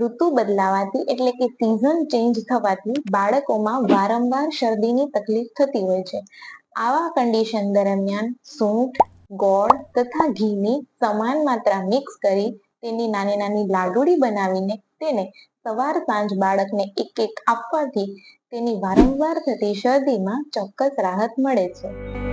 ઋતુ બદલાવાથી એટલે કે સિઝન ચેન્જ થવાથી બાળકોમાં વારંવાર શરદીની તકલીફ થતી હોય છે. આવા કન્ડિશન દરમિયાન સૂંઠ, ગોળ તથા ઘીની સમાન માત્રા મિક્સ કરી તેની નાની નાની લાડુળી બનાવીને તેને સવાર સાંજ બાળકને એક એક આપવાથી તેની વારંવાર થતી શરદીમાં ચોક્કસ રાહત મળે છે.